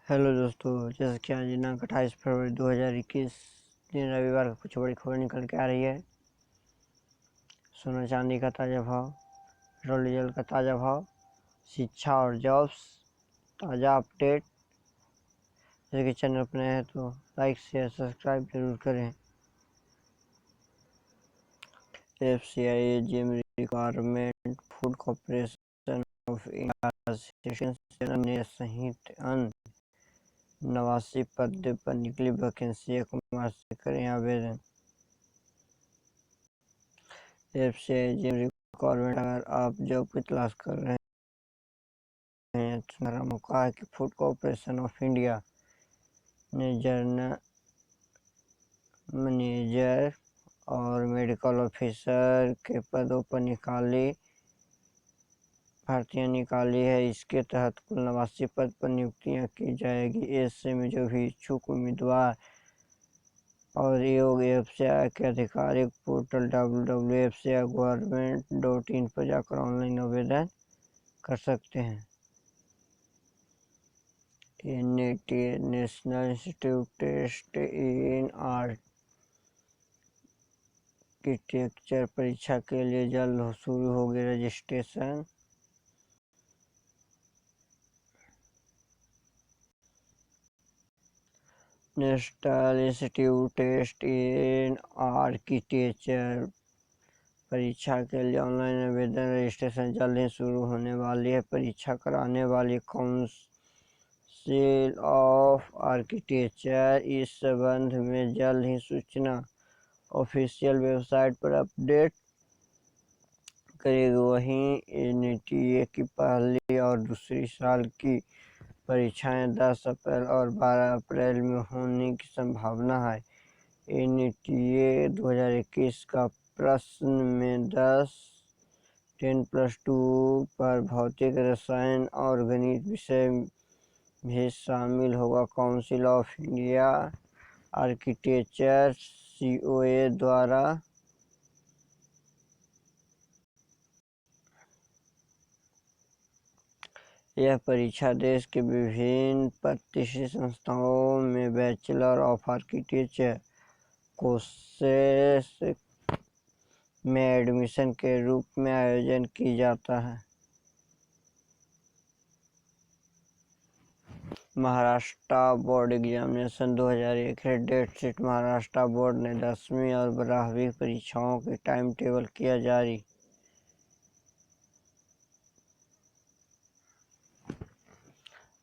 Hello दोस्तों, जैसे कि आज दिनांक 28 फरवरी 2021 दिन रविवार का कुछ बड़ी खबर निकल के आ रही है। सोना चांदी का ताज़ा भाव, पेट्रोल डीजल का ताज़ा भाव, शिक्षा और जॉब्स ताज़ा अपडेट। जैसे कि चैनल पर नए हैं तो लाइक शेयर सब्सक्राइब जरूर करें। FCI gym requirement food corporation of India ने सहित अन्य 89 पद पर निकली वैकेंसी 1 मार्च से करें आवेदन। FCI जिम रिक्वायरमेंट, अगर आप जॉब की तलाश कर रहे हैं तो हमारा मौका है कि फूड कॉर्पोरेशन ऑफ इंडिया ने जनरल मैनेजर और मेडिकल ऑफिसर के पदों पर भर्तियां निकाली है। इसके तहत कुल 89 पद पर नियुक्तियां की जाएगी। ऐसे में जो भी इच्छुक उम्मीदवार और योग्य FCI के आधिकारिक पोर्टल www.fcigovernment.in पर जाकर ऑनलाइन आवेदन कर सकते हैं। NIT national institute test in architecture परीक्षा के लिए जल्द शुरू होगी registration. National institute test in architecture परीक्षा के लिए ऑनलाइन आवेदन रजिस्ट्रेशन जल्द ही शुरू होने वाली है। परीक्षा कराने वाली काउंसिल ऑफ आर्किटेक्चर इस संबंध में जल्द ही सूचना ऑफिशियल वेबसाइट पर अपडेट करेगी। वहीं NTA की पहली और दूसरी साल की परीक्षाएं 10 अप्रैल और 12 अप्रैल में होने की संभावना है। NTA 2021 का प्रश्न में 10+2 पर भौतिक रसायन और गणित विषय भी शामिल होगा। Council of India architecture COA द्वारा यह परीक्षा देश के विभिन्न प्रतिष्ठित संस्थानों में बैचलर ऑफ आर्किटेक्चर कोर्सेस में एडमिशन के रूप में आयोजन की जाता है। Maharashtra board examination 2001 date sheet. Maharashtra board ने 10वीं और 12वीं परीक्षाओं की टाइम टेबल किया जारी।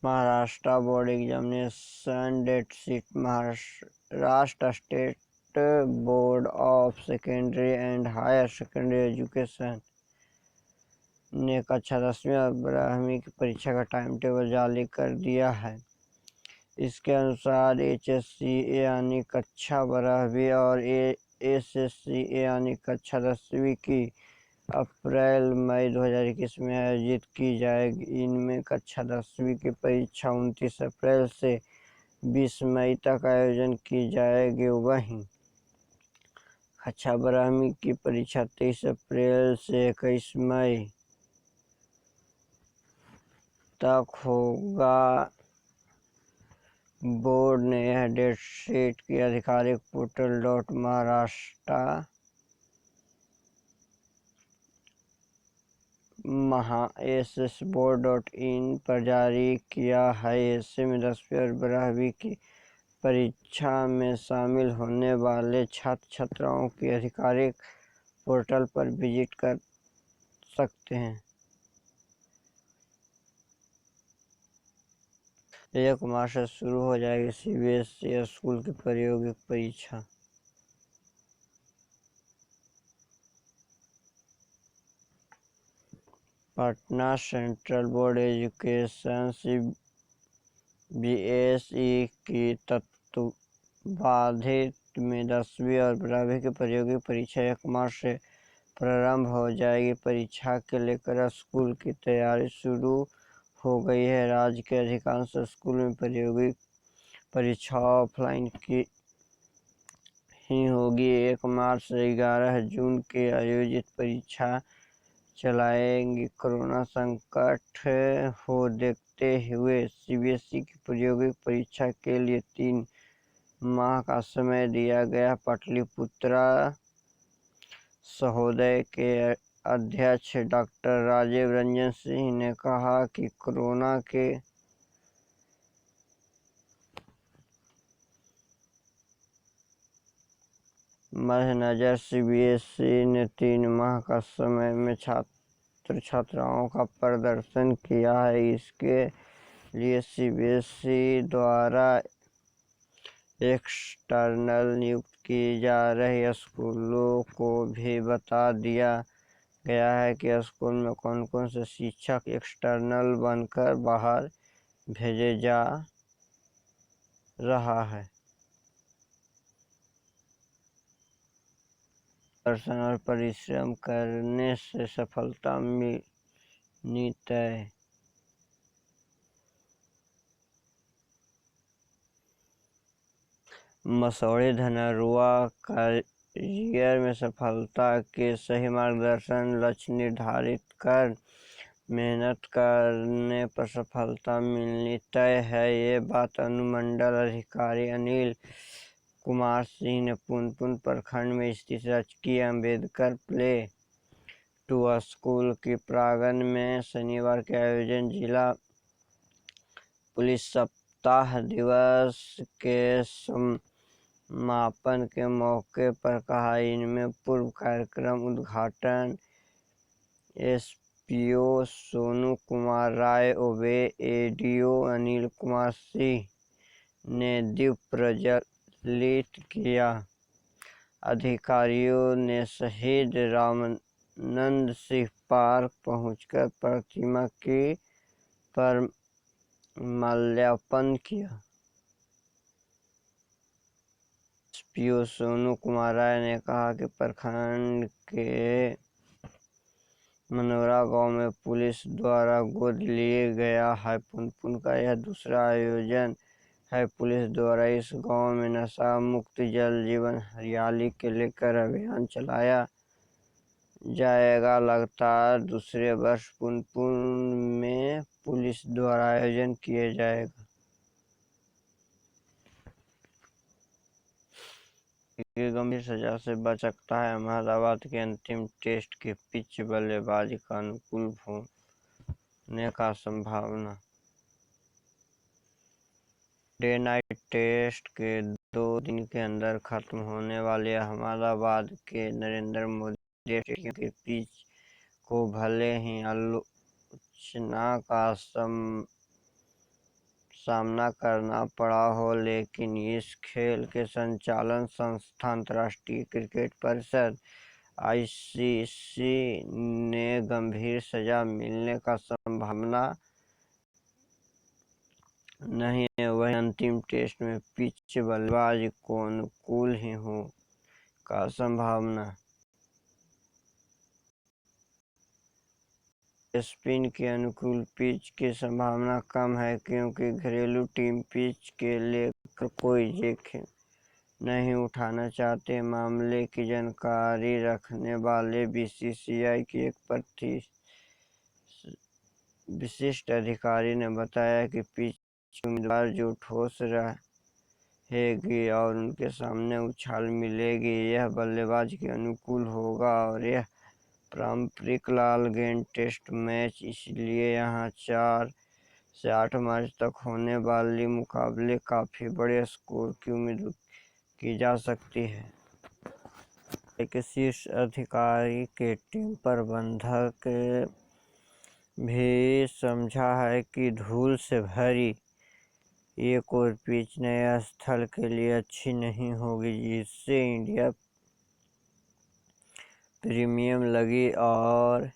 Maharashtra board examination date sheet. Maharashtra state board of secondary and higher secondary education ने कक्षा 10वीं और 12वीं की परीक्षा का टाइम टेबल जारी कर दिया है। इसके अनुसार HSCA यानी कक्षा 12वीं और SSCA यानी कक्षा 10वीं की अप्रैल मई 2021 में आयोजित की जाएगी। इनमें कक्षा 10वीं की परीक्षा 29 अप्रैल से 20 मई तक आयोजन की जाएगी। वहीं कक्षा 12वीं की परीक्षा 23 अप्रैल से 21 मई तक होगा। बोर्ड ने यह डेट शीट की आधिकारिक पोर्टल .mahassboard.in पर जारी किया है। ऐसे में 10वीं और 12वीं की परीक्षा में शामिल होने वाले छात्र छात्राओं की आधिकारिक पोर्टल पर विजिट कर सकते हैं। 1 मार्च से शुरू हो जाएगी CBSE स्कूल की प्रायोगिक परीक्षा। Patna central board education CBSE की तत्वाधित में 10वीं और 12वीं की प्रायोगिक परीक्षा 1 मार्च से प्रारंभ हो जाएगी। परीक्षा के लेकर स्कूल की तैयारी शुरू हो गई है। राज्य के अधिकांश स्कूल में प्रायोगिक परीक्षा ऑफलाइन की ही होगी। 1 मार्च से 11 जून के आयोजित परीक्षा चलाएंगी। कोरोना संकट को देखते करते हुए सीबीएसई की प्रायोगिक परीक्षा के लिए 3 माह का समय दिया गया। पाटलिपुत्रा सहोदय के अध्यक्ष डॉक्टर राजीव रंजन सिंह ने कहा कि कोरोना के मद्देनजर सीबीएसई ने 3 माह का समय में छात्र छात्राओं का प्रदर्शन किया है। इसके लिए सीबीएसई द्वारा एक्सटर्नल नियुक्त की जा रही स्कूलों को भी बता दिया गया है कि स्कूल में कौन कौन से शिक्षक एक्सटर्नल बनकर बाहर भेजे जा रहा है। प्रदर्शन और परिश्रम करने से सफलता मिलनी तय। मसौढ़ी धनरूआ करियर में सफलता के सही मार्गदर्शन, लक्ष्य निर्धारित कर मेहनत करने पर सफलता मिलनी तय है। ये बात अनुमंडल अधिकारी अनिल कुमार सिंह ने पुनपुन प्रखंड में स्थित राजकीय अंबेडकर प्ले टू स्कूल के प्रांगण में शनिवार के आयोजन जिला पुलिस सप्ताह दिवस के समापन के मौके पर कहा। इनमें पूर्व कार्यक्रम उद्घाटन एसपीओ सोनू कुमार राय व एडीओ अनिल कुमार सिंह ने दीप प्रज्वलित किया। अधिकारियों ने शहीद रामानंद सिंह पार्क पहुंचकर प्रतिमा पर माल्यार्पण किया। एसपीओ सोनू कुमार राय ने कहा कि प्रखंड के मनोरा गांव में पुलिस द्वारा गोद लिया गया है। पुनपुन का यह दूसरा आयोजन है। पुलिस द्वारा इस गांव में नशा मुक्त जल जीवन हरियाली के लेकर अभियान चलाया जाएगा। लगातार दूसरे वर्ष पुनपुन में पुलिस द्वारा आयोजन किया जाएगा। गंभीर सजा से बच सकता है अहमदाबाद के अंतिम टेस्ट के पिच बल्लेबाजी का अनुकूल होने का संभावना। डे नाइट टेस्ट के 2 दिन के अंदर खत्म होने वाले अहमदाबाद के नरेंद्र मोदी स्टेडियम के पिच को भले ही आलोचना का सामना करना पड़ा हो, लेकिन इस खेल के संचालन संस्था अंतर्राष्ट्रीय क्रिकेट परिषद आईसीसी ने गंभीर सजा मिलने का संभावना नहीं है। वही अंतिम टेस्ट में पिच बल्लेबाजी को अनुकूल ही हो का संभावना। स्पिन के अनुकूल पिच की संभावना कम है, क्योंकि घरेलू टीम पिच के लेकर कोई जोखिम नहीं उठाना चाहते। मामले की जानकारी रखने वाले बीसीसीआई के एक विशिष्ट अधिकारी ने बताया कि पिच उम्मीदवार जो ठोस रहेगी और उनके सामने उछाल मिलेगी, यह बल्लेबाज के अनुकूल होगा और यह पारंपरिक लाल गेंद टेस्ट मैच, इसलिए यहां 4 से 8 मार्च तक होने वाले मुकाबले काफी बड़े स्कोर की उम्मीद की जा सकती है। एक शीर्ष अधिकारी के टीम प्रबंधक भी समझा है कि धूल से भरी एक और पिच नए स्थल के लिए अच्छी नहीं होगी, जिससे इंडिया प्रीमियर लीग और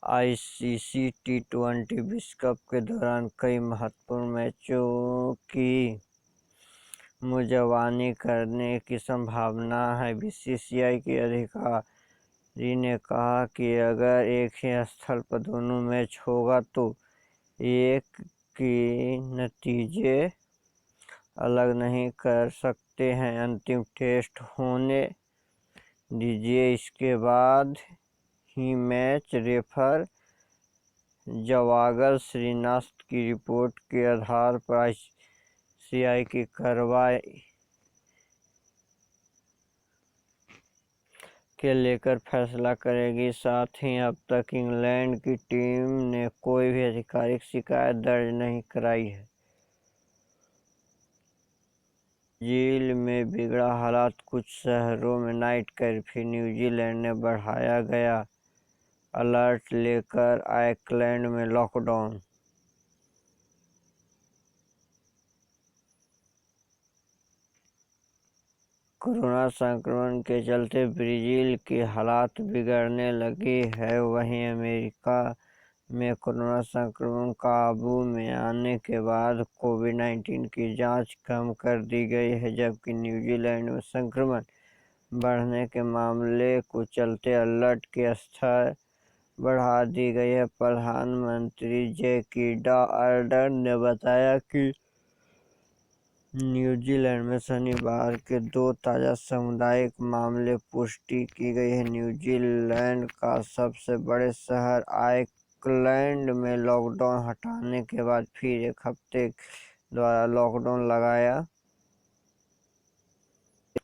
आईसीसी टी20 विश्व कप के दौरान कई महत्वपूर्ण मैचों की मेजबानी करने की संभावना है। बीसीसीआई के अधिकारी ने कहा कि अगर एक ही स्थल पर दोनों मैच होगा तो एक के नतीजे अलग नहीं कर सकते हैं। अंतिम टेस्ट होने दीजिए, इसके बाद ही मैच रेफर जवागल श्रीनाथ की रिपोर्ट के आधार पर आईसीसी की कार्रवाई के लेकर फैसला करेगी। साथ ही अब तक इंग्लैंड की टीम ने कोई भी आधिकारिक शिकायत दर्ज नहीं कराई है। ब्राजील में बिगड़ा हालात, कुछ शहरों में नाइट कर्फ्यू। न्यूजीलैंड ने बढ़ाया गया अलर्ट, लेकर ऑकलैंड में लॉकडाउन। कोरोना संक्रमण के चलते ब्राजील की हालात बिगड़ने लगी है। वहीं अमेरिका में कोरोना संक्रमण काबू में आने के बाद कोविड-19 की जांच कम कर दी गई है, जबकि न्यूजीलैंड में संक्रमण बढ़ने के मामले को चलते अलर्ट की स्तर बढ़ा दी गई है। प्रधानमंत्री जैकिंडा आर्डर्न ने बताया कि न्यूजीलैंड में शनिवार के 2 ताज़ा सामुदायिक मामले पुष्टि की गई है। न्यूजीलैंड का सबसे बड़े शहर ऑकलैंड में लॉकडाउन हटाने के बाद फिर एक हफ्ते द्वारा लॉकडाउन लगाया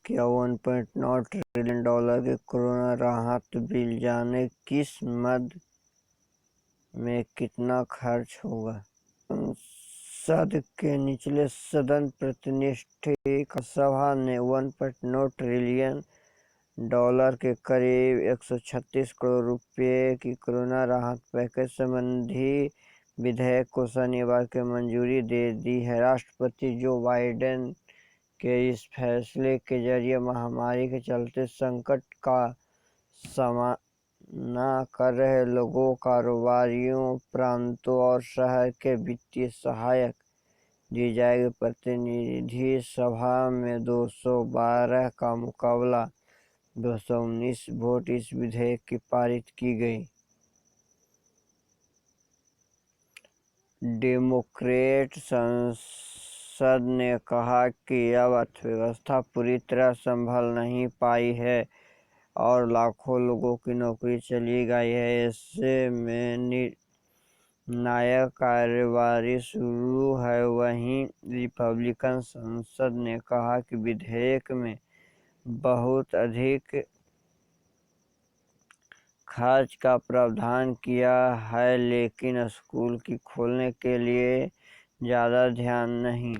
गया। $1.9 ट्रिलियन के कोरोना राहत बिल, जाने किस मद में कितना खर्च होगा। संसद के निचले सदन प्रतिनिधि सभा ने $1.9 ट्रिलियन के करीब 136 करोड़ रुपए की कोरोना राहत पैकेज संबंधी विधेयक को शनिवार को मंजूरी दे दी है। राष्ट्रपति जो बाइडेन के इस फैसले के जरिए महामारी के चलते संकट का सामना कर रहे लोगों, कारोबारियों, प्रांतों और शहर के वित्तीय सहायता दी जाएगी। प्रतिनिधि सभा में 212 का मुकाबला 219 वोट इस विधेयक की पारित की गई। डेमोक्रेट संसद ने कहा कि अब अर्थव्यवस्था पूरी तरह संभल नहीं पाई है और लाखों लोगों की नौकरी चली गई है। ऐसे में निर्णायक कार्यवाही शुरू है। वहीं रिपब्लिकन सांसद ने कहा कि विधेयक में बहुत अधिक खर्च का प्रावधान किया है, लेकिन स्कूल की खोलने के लिए ज़्यादा ध्यान नहीं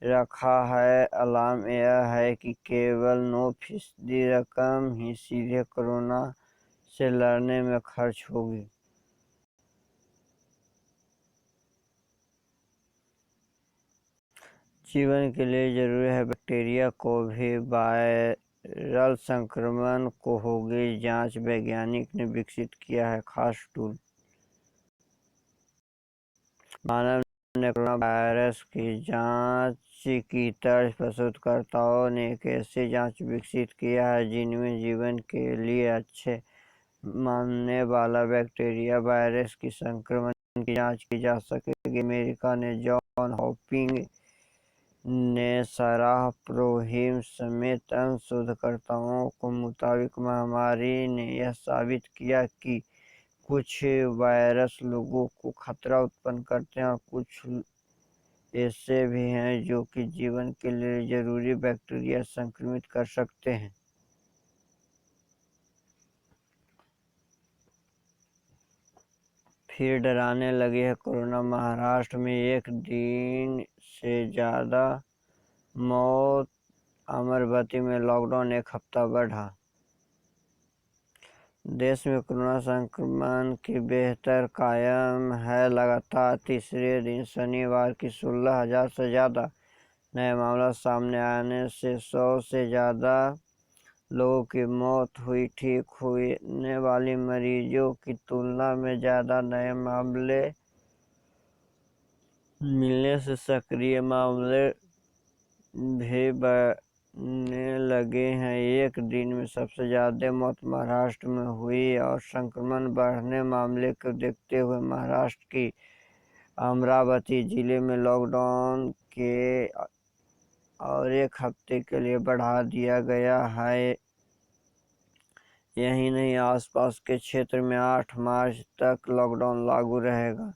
रखा है। अलार्म यह है कि केवल 9% रकम ही सीधे कोरोना से लड़ने में खर्च होगी। जीवन के लिए जरूरी है बैक्टीरिया को भी वायरल संक्रमण को होगी जांच। वैज्ञानिक ने विकसित किया है खास टूल। मानव ने कोरोना वायरस की जांच की तर्ज पर शोधकर्ताओं ने एक ऐसी जांच विकसित किया है जिनमें जीवन के लिए अच्छे मानने वाला बैक्टीरिया वायरस की संक्रमण की जांच की जा सकेगी। अमेरिका ने जॉन हॉपकिंस ने साराह प्रोहिम समेत अन्य शोधकर्ताओं के मुताबिक महामारी ने यह साबित किया कि कुछ वायरस लोगों को खतरा उत्पन्न करते हैं और कुछ ऐसे भी हैं जो कि जीवन के लिए जरूरी बैक्टीरिया संक्रमित कर सकते हैं। फिर डराने लगी है कोरोना। महाराष्ट्र में एक दिन से ज़्यादा मौत। अमरावती में लॉकडाउन एक हफ्ता बढ़ा। देश में कोरोना संक्रमण की बेहतर कायम है। लगातार तीसरे दिन शनिवार की 16,000 से ज़्यादा नए मामला सामने आने से 100 से ज़्यादा लोगों की मौत हुई। ठीक होने वाले मरीजों की तुलना में ज़्यादा नए मामले मिलने से सक्रिय मामले भी बढ़ने लगे हैं। एक दिन में सबसे ज़्यादा मौत महाराष्ट्र में हुई और संक्रमण बढ़ने मामले को देखते हुए महाराष्ट्र की अमरावती जिले में लॉकडाउन के और एक हफ्ते के लिए बढ़ा दिया गया है। यही नहीं, आसपास के क्षेत्र में 8 मार्च तक लॉकडाउन लागू रहेगा।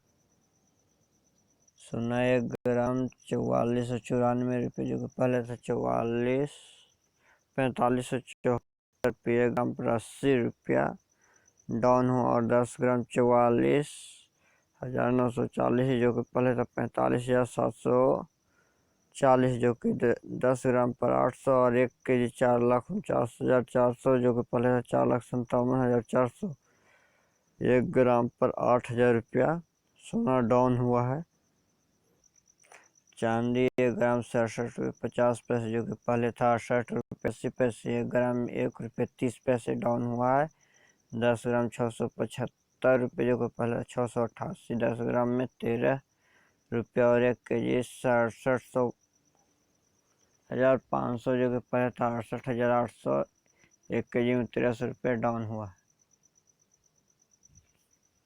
सोना 1 ग्राम 4494 जो कि पहले था 4574 ग्राम पर 80 डाउन हुआ, और 10 ग्राम 44,940 जो कि पहले था 45,740 जो कि 10 ग्राम पर 800, और 1 kg 4,49,400 जो कि पहले था 4,57,400, 1 ग्राम पर 8,000 सोना डाउन हुआ है। चांदी 1 ग्राम 67 रुपये 50 जो कि पहले था 68 रुपये 80 1 ग्राम 1 रुपये 30 डाउन हुआ है। 10 ग्राम 675 जो कि पहले 688, 10 ग्राम में 13 रुपये, और 1 kg 67,500 जो कि पहले था 68,800, 1 kg में 83 रुपये डाउन हुआ है।